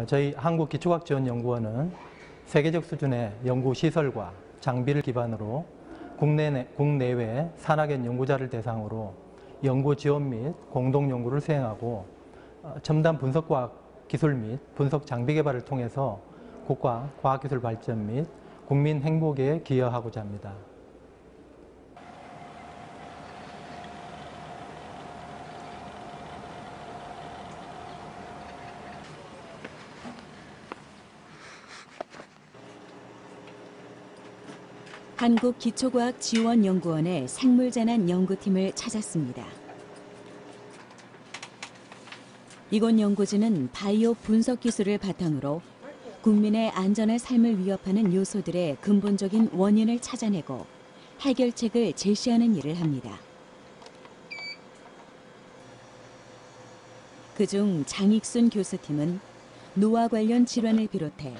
저희 한국기초과학지원연구원은 세계적 수준의 연구시설과 장비를 기반으로 국내외 산학연 연구자를 대상으로 연구 지원 및 공동 연구를 수행하고 첨단 분석과학 기술 및 분석 장비 개발을 통해서 국가 과학기술 발전 및 국민 행복에 기여하고자 합니다. 한국기초과학지원연구원의 생물재난 연구팀을 찾았습니다. 이곳 연구진은 바이오 분석 기술을 바탕으로 국민의 안전한 삶을 위협하는 요소들의 근본적인 원인을 찾아내고 해결책을 제시하는 일을 합니다. 그중 장익순 교수팀은 노화 관련 질환을 비롯해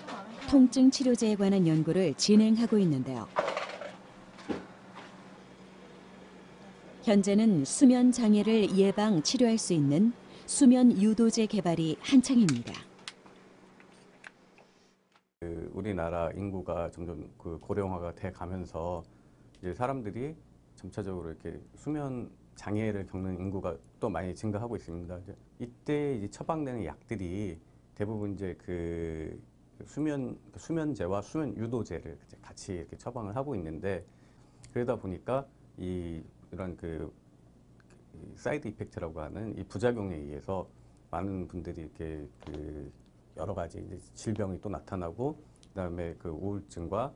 통증 치료제에 관한 연구를 진행하고 있는데요. 현재는 수면 장애를 예방 치료할 수 있는 수면 유도제 개발이 한창입니다. 우리나라 인구가 점점 고령화가 돼 가면서 이제 사람들이 점차적으로 이렇게 수면 장애를 겪는 인구가 또 많이 증가하고 있습니다. 이때 이제 처방되는 약들이 대부분 이제 수면제와 수면 유도제를 같이 이렇게 처방을 하고 있는데, 그러다 보니까 이런 사이드 이펙트라고 하는 이 부작용에 의해서 많은 분들이 이렇게 여러 가지 이제 질병이 또 나타나고, 그다음에 우울증과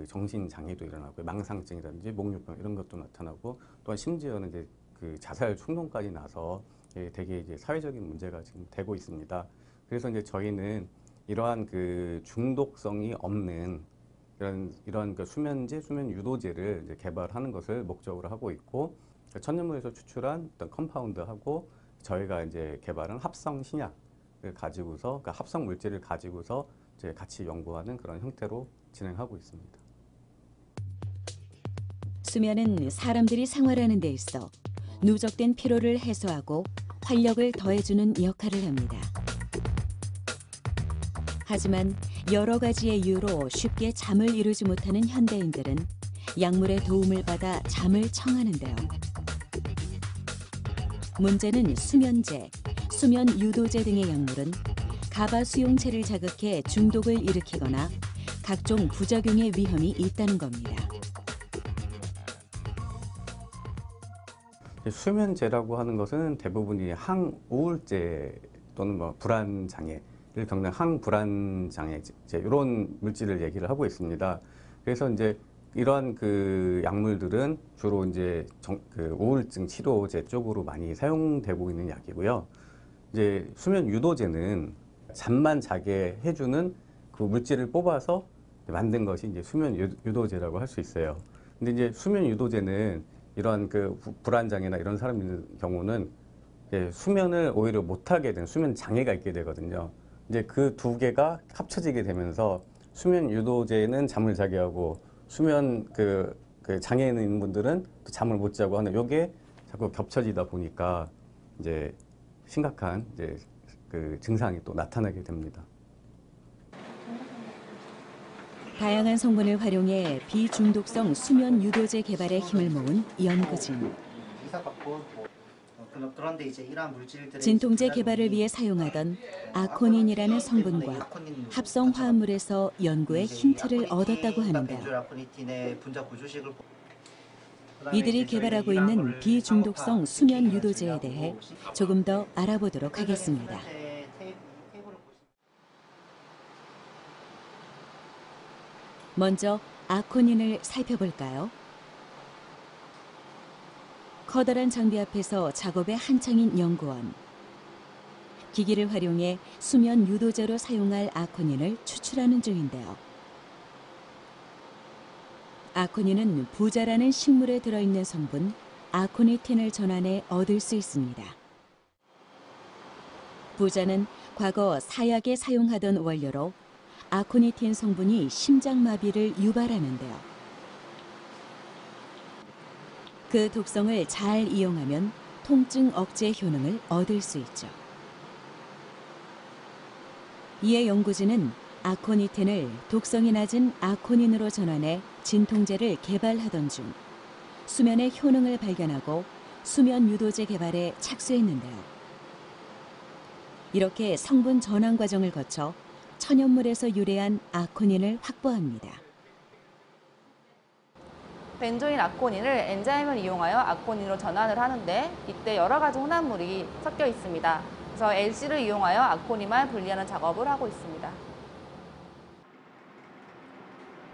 정신 장애도 일어나고, 망상증이라든지 목류병 이런 것도 나타나고, 또한 심지어는 이제 자살 충동까지 나서 되게 이제 사회적인 문제가 지금 되고 있습니다. 그래서 이제 저희는 이러한 중독성이 없는 이런 수면제, 수면 유도제를 이제 개발하는 것을 목적으로 하고 있고, 천연물에서 추출한 어떤 컴파운드하고 저희가 이제 개발한 합성 신약을 가지고서, 합성 물질을 가지고서 이제 같이 연구하는 그런 형태로 진행하고 있습니다. 수면은 사람들이 생활하는 데 있어 누적된 피로를 해소하고 활력을 더해주는 역할을 합니다. 하지만 여러 가지의 이유로 쉽게 잠을 이루지 못하는 현대인들은 약물의 도움을 받아 잠을 청하는데요. 문제는 수면제, 수면 유도제 등의 약물은 가바 수용체를 자극해 중독을 일으키거나 각종 부작용의 위험이 있다는 겁니다. 수면제라고 하는 것은 대부분이 항우울제 또는 불안장애를 겪는 항불안장애제, 이런 물질을 얘기를 하고 있습니다. 그래서 이제 이러한 약물들은 주로 이제 우울증 치료제 쪽으로 많이 사용되고 있는 약이고요. 이제 수면 유도제는 잠만 자게 해주는 그 물질을 뽑아서 만든 것이 이제 수면 유도제라고 할 수 있어요. 근데 이제 수면 유도제는 이러한 불안장애나 이런 사람들 경우는 수면을 오히려 못하게 된 수면 장애가 있게 되거든요. 이제 그 두 개가 합쳐지게 되면서 수면 유도제는 잠을 자게 하고, 수면 장애 있는 분들은 또 잠을 못 자고 하는, 요게 자꾸 겹쳐지다 보니까 이제 심각한 증상이 또 나타나게 됩니다. 다양한 성분을 활용해 비중독성 수면 유도제 개발에 힘을 모은 연구진. 진통제 개발을 위해 사용하던 아코닌이라는 성분과 합성 화합물에서 연구에 힌트를 얻었다고 하는데요. 이들이 개발하고 있는 비중독성 수면 유도제에 대해 조금 더 알아보도록 하겠습니다. 먼저 아코닌을 살펴볼까요? 커다란 장비 앞에서 작업에 한창인 연구원. 기기를 활용해 수면 유도제로 사용할 아코닌을 추출하는 중인데요. 아코닌은 부자라는 식물에 들어있는 성분 아코니틴을 전환해 얻을 수 있습니다. 부자는 과거 사약에 사용하던 원료로 아코니틴 성분이 심장마비를 유발하는데요. 그 독성을 잘 이용하면 통증 억제 효능을 얻을 수 있죠. 이에 연구진은 아코니틴을 독성이 낮은 아코닌으로 전환해 진통제를 개발하던 중 수면의 효능을 발견하고 수면 유도제 개발에 착수했는데요. 이렇게 성분 전환 과정을 거쳐 천연물에서 유래한 아코닌을 확보합니다. 벤조인 아코닌을 엔자임을 이용하여 아코닌으로 전환을 하는데 이때 여러 가지 혼합물이 섞여 있습니다. 그래서 LC를 이용하여 아코닌만 분리하는 작업을 하고 있습니다.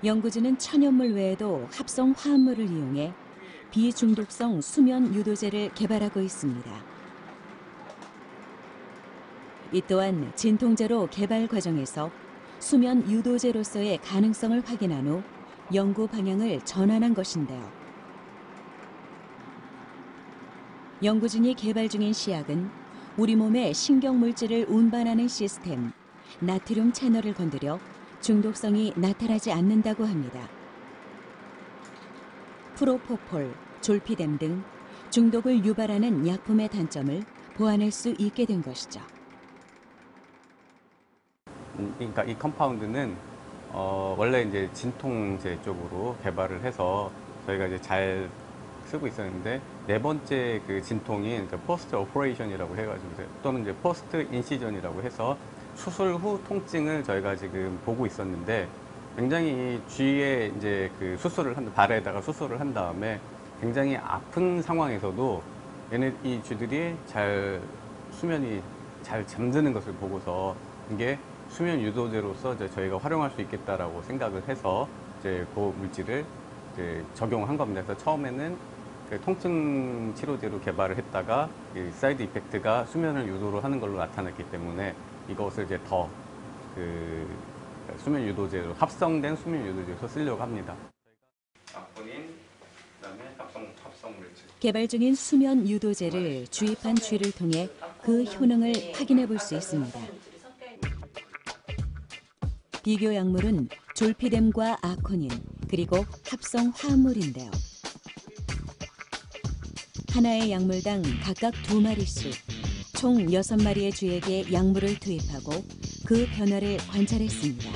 연구진은 천연물 외에도 합성 화합물을 이용해 비중독성 수면 유도제를 개발하고 있습니다. 이 또한 진통제로 개발 과정에서 수면 유도제로서의 가능성을 확인한 후 연구 방향을 전환한 것인데요. 연구진이 개발 중인 시약은 우리 몸의 신경물질을 운반하는 시스템, 나트륨 채널을 건드려 중독성이 나타나지 않는다고 합니다. 프로포폴, 졸피뎀 등 중독을 유발하는 약품의 단점을 보완할 수 있게 된 것이죠. 그러니까 이 컴파운드는 원래 이제 진통제 쪽으로 개발을 해서 저희가 이제 잘 쓰고 있었는데 네 번째 그 진통인 포스트 오퍼레이션이라고 해가지고 또는 이제 포스트 인시전이라고 해서 수술 후 통증을 저희가 지금 보고 있었는데 굉장히 쥐에 이제 그 수술을 발에다가 수술을 한 다음에 굉장히 아픈 상황에서도 이 쥐들이 수면이 잘 잠드는 것을 보고서 이게 수면 유도제로서 이제 저희가 활용할 수 있겠다라고 생각을 해서 이제 그 물질을 이제 적용한 겁니다. 그래서 처음에는 그 통증 치료제로 개발을 했다가 이 사이드 이펙트가 수면을 유도로 하는 걸로 나타났기 때문에 이것을 이제 더 그 수면 유도제로 합성된 수면 유도제로 쓰려고 합니다. 아코닌, 그다음에 합성 물질. 개발 중인 수면 유도제를 주입한 쥐를 통해 그 효능을 확인해 볼 수 있습니다. 비교 약물은 졸피뎀과 아코닌, 그리고 합성 화합물인데요. 하나의 약물당 각각 2마리씩, 총 6마리의 쥐에게 약물을 투입하고 그 변화를 관찰했습니다.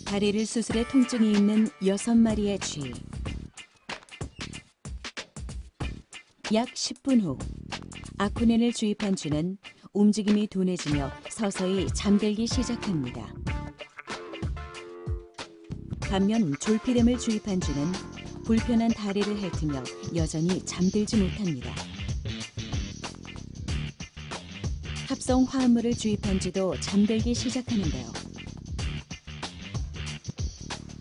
다리를 수술해 통증이 있는 6마리의 쥐. 약 10분 후, 아코닌을 주입한 쥐는 움직임이 둔해지며 서서히 잠들기 시작합니다. 반면 졸피뎀을 주입한 쥐는 불편한 다리를 핥으며 여전히 잠들지 못합니다. 합성 화합물을 주입한 쥐도 잠들기 시작하는데요.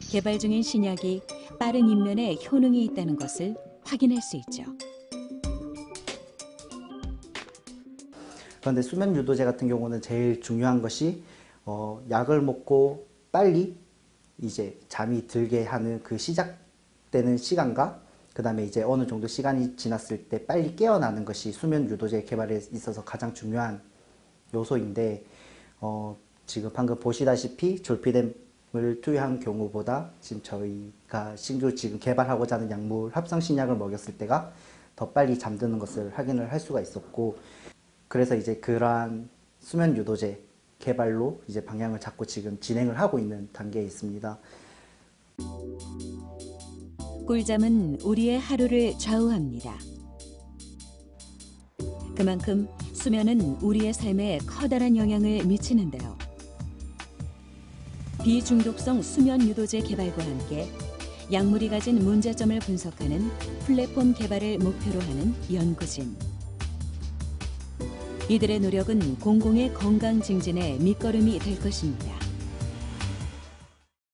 개발 중인 신약이 빠른 입면에 효능이 있다는 것을 확인할 수 있죠. 그런데 수면 유도제 같은 경우는 제일 중요한 것이 약을 먹고 빨리 이제 잠이 들게 하는 그 시작되는 시간과 그 다음에 이제 어느 정도 시간이 지났을 때 빨리 깨어나는 것이 수면 유도제 개발에 있어서 가장 중요한 요소인데 지금 방금 보시다시피 졸피뎀을 투여한 경우보다 지금 저희가 신규 지금 개발하고자 하는 약물 합성 신약을 먹였을 때가 더 빨리 잠드는 것을 확인을 할 수가 있었고, 그래서 이제 그러한 수면 유도제 개발로 이제 방향을 잡고 지금 진행을 하고 있는 단계에 있습니다. 꿀잠은 우리의 하루를 좌우합니다. 그만큼 수면은 우리의 삶에 커다란 영향을 미치는데요. 비중독성 수면 유도제 개발과 함께 약물이 가진 문제점을 분석하는 플랫폼 개발을 목표로 하는 연구진. 이들의 노력은 공공의 건강 증진의 밑거름이 될 것입니다.